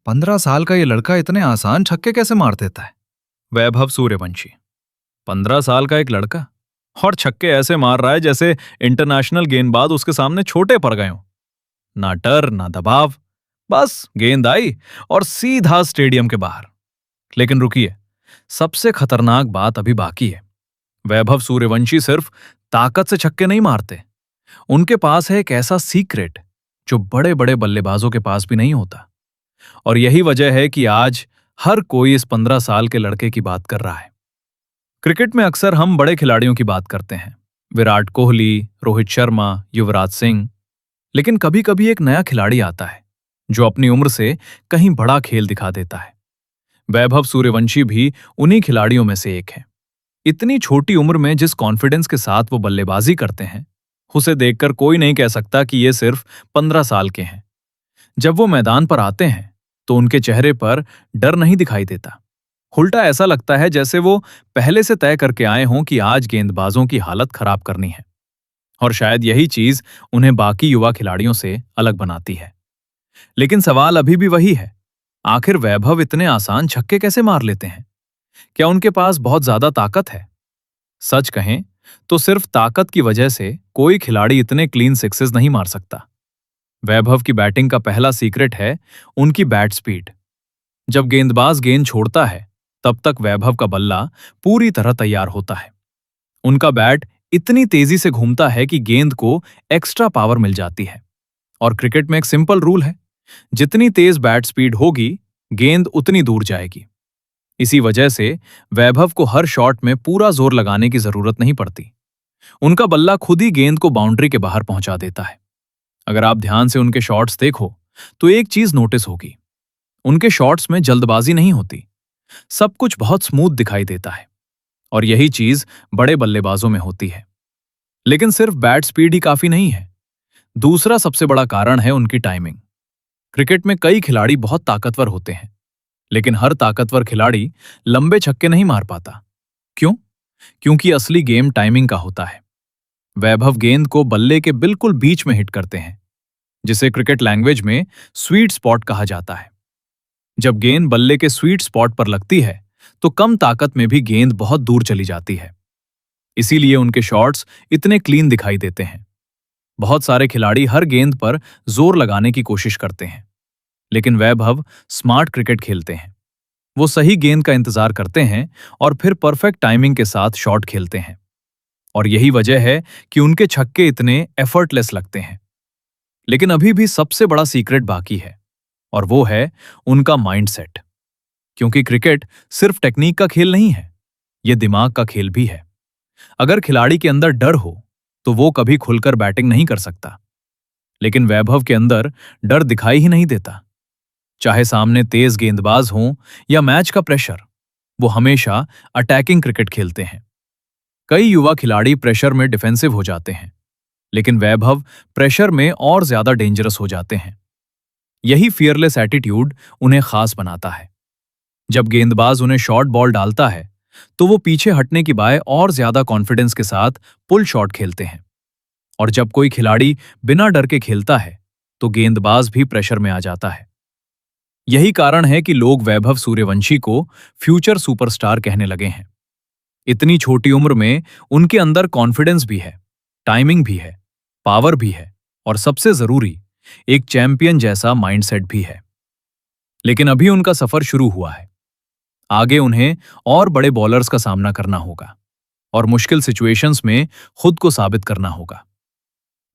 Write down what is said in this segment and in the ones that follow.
15 साल का ये लड़का इतने आसान छक्के कैसे मार देता है? वैभव सूर्यवंशी। 15 साल का एक लड़का और छक्के ऐसे मार रहा है जैसे इंटरनेशनल गेंदबाज उसके सामने छोटे पड़ गए हों। ना डर ना दबाव, बस गेंद आई और सीधा स्टेडियम के बाहर। लेकिन रुकिए, सबसे खतरनाक बात अभी बाकी है। वैभव सूर्यवंशी सिर्फ ताकत से छक्के नहीं मारते, उनके पास है एक ऐसा सीक्रेट जो बड़े बड़े बल्लेबाजों के पास भी नहीं होता। और यही वजह है कि आज हर कोई इस 15 साल के लड़के की बात कर रहा है। क्रिकेट में अक्सर हम बड़े खिलाड़ियों की बात करते हैं, विराट कोहली, रोहित शर्मा, युवराज सिंह। लेकिन कभी कभी एक नया खिलाड़ी आता है जो अपनी उम्र से कहीं बड़ा खेल दिखा देता है। वैभव सूर्यवंशी भी उन्हीं खिलाड़ियों में से एक है। इतनी छोटी उम्र में जिस कॉन्फिडेंस के साथ वो बल्लेबाजी करते हैं, उसे देखकर कोई नहीं कह सकता कि ये सिर्फ 15 साल के हैं। जब वो मैदान पर आते हैं तो उनके चेहरे पर डर नहीं दिखाई देता। उल्टा ऐसा लगता है जैसे वो पहले से तय करके आए हों कि आज गेंदबाजों की हालत खराब करनी है। और शायद यही चीज उन्हें बाकी युवा खिलाड़ियों से अलग बनाती है। लेकिन सवाल अभी भी वही है, आखिर वैभव इतने आसान छक्के कैसे मार लेते हैं? क्या उनके पास बहुत ज्यादा ताकत है? सच कहें तो सिर्फ ताकत की वजह से कोई खिलाड़ी इतने क्लीन सिक्सेस नहीं मार सकता। वैभव की बैटिंग का पहला सीक्रेट है उनकी बैट स्पीड। जब गेंदबाज गेंद छोड़ता है तब तक वैभव का बल्ला पूरी तरह तैयार होता है। उनका बैट इतनी तेजी से घूमता है कि गेंद को एक्स्ट्रा पावर मिल जाती है। और क्रिकेट में एक सिंपल रूल है, जितनी तेज बैट स्पीड होगी गेंद उतनी दूर जाएगी। इसी वजह से वैभव को हर शॉट में पूरा जोर लगाने की जरूरत नहीं पड़ती। उनका बल्ला खुद ही गेंद को बाउंड्री के बाहर पहुंचा देता है। अगर आप ध्यान से उनके शॉट्स देखो तो एक चीज नोटिस होगी, उनके शॉट्स में जल्दबाजी नहीं होती, सब कुछ बहुत स्मूथ दिखाई देता है। और यही चीज बड़े बल्लेबाजों में होती है। लेकिन सिर्फ बैट स्पीड ही काफी नहीं है। दूसरा सबसे बड़ा कारण है उनकी टाइमिंग। क्रिकेट में कई खिलाड़ी बहुत ताकतवर होते हैं, लेकिन हर ताकतवर खिलाड़ी लंबे छक्के नहीं मार पाता। क्यों? क्योंकि असली गेम टाइमिंग का होता है। वैभव गेंद को बल्ले के बिल्कुल बीच में हिट करते हैं, जिसे क्रिकेट लैंग्वेज में स्वीट स्पॉट कहा जाता है। जब गेंद बल्ले के स्वीट स्पॉट पर लगती है तो कम ताकत में भी गेंद बहुत दूर चली जाती है। इसीलिए उनके शॉट्स इतने क्लीन दिखाई देते हैं। बहुत सारे खिलाड़ी हर गेंद पर जोर लगाने की कोशिश करते हैं, लेकिन वैभव स्मार्ट क्रिकेट खेलते हैं। वो सही गेंद का इंतजार करते हैं और फिर परफेक्ट टाइमिंग के साथ शॉट खेलते हैं। और यही वजह है कि उनके छक्के इतने एफर्टलेस लगते हैं। लेकिन अभी भी सबसे बड़ा सीक्रेट बाकी है, और वो है उनका माइंडसेट। क्योंकि क्रिकेट सिर्फ टेक्निक का खेल नहीं है, ये दिमाग का खेल भी है। अगर खिलाड़ी के अंदर डर हो तो वो कभी खुलकर बैटिंग नहीं कर सकता। लेकिन वैभव के अंदर डर दिखाई ही नहीं देता। चाहे सामने तेज गेंदबाज हों या मैच का प्रेशर, वो हमेशा अटैकिंग क्रिकेट खेलते हैं। कई युवा खिलाड़ी प्रेशर में डिफेंसिव हो जाते हैं, लेकिन वैभव प्रेशर में और ज्यादा डेंजरस हो जाते हैं। यही फियरलेस एटीट्यूड उन्हें खास बनाता है। जब गेंदबाज उन्हें शॉर्ट बॉल डालता है तो वो पीछे हटने की बजाय और ज्यादा कॉन्फिडेंस के साथ पुल शॉट खेलते हैं। और जब कोई खिलाड़ी बिना डर के खेलता है तो गेंदबाज भी प्रेशर में आ जाता है। यही कारण है कि लोग वैभव सूर्यवंशी को फ्यूचर सुपरस्टार कहने लगे हैं। इतनी छोटी उम्र में उनके अंदर कॉन्फिडेंस भी है, टाइमिंग भी है, पावर भी है, और सबसे जरूरी एक चैंपियन जैसा माइंडसेट भी है। लेकिन अभी उनका सफर शुरू हुआ है। आगे उन्हें और बड़े बॉलर्स का सामना करना होगा और मुश्किल सिचुएशंस में खुद को साबित करना होगा।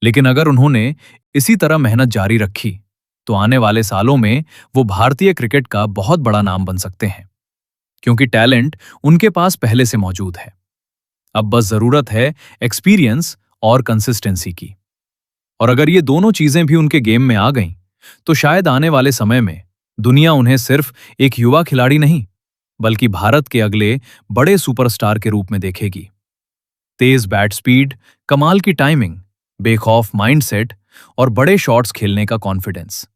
लेकिन अगर उन्होंने इसी तरह मेहनत जारी रखी तो आने वाले सालों में वो भारतीय क्रिकेट का बहुत बड़ा नाम बन सकते हैं। क्योंकि टैलेंट उनके पास पहले से मौजूद है। अब बस जरूरत है एक्सपीरियंस और कंसिस्टेंसी की। और अगर ये दोनों चीजें भी उनके गेम में आ गईं, तो शायद आने वाले समय में दुनिया उन्हें सिर्फ एक युवा खिलाड़ी नहीं, बल्कि भारत के अगले बड़े सुपरस्टार के रूप में देखेगी। तेज बैट स्पीड, कमाल की टाइमिंग, बेखौफ माइंडसेट और बड़े शॉट्स खेलने का कॉन्फिडेंस,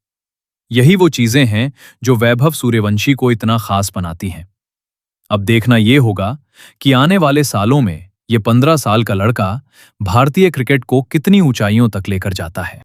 यही वो चीजें हैं जो वैभव सूर्यवंशी को इतना खास बनाती हैं। अब देखना यह होगा कि आने वाले सालों में ये 15 साल का लड़का भारतीय क्रिकेट को कितनी ऊंचाइयों तक लेकर जाता है।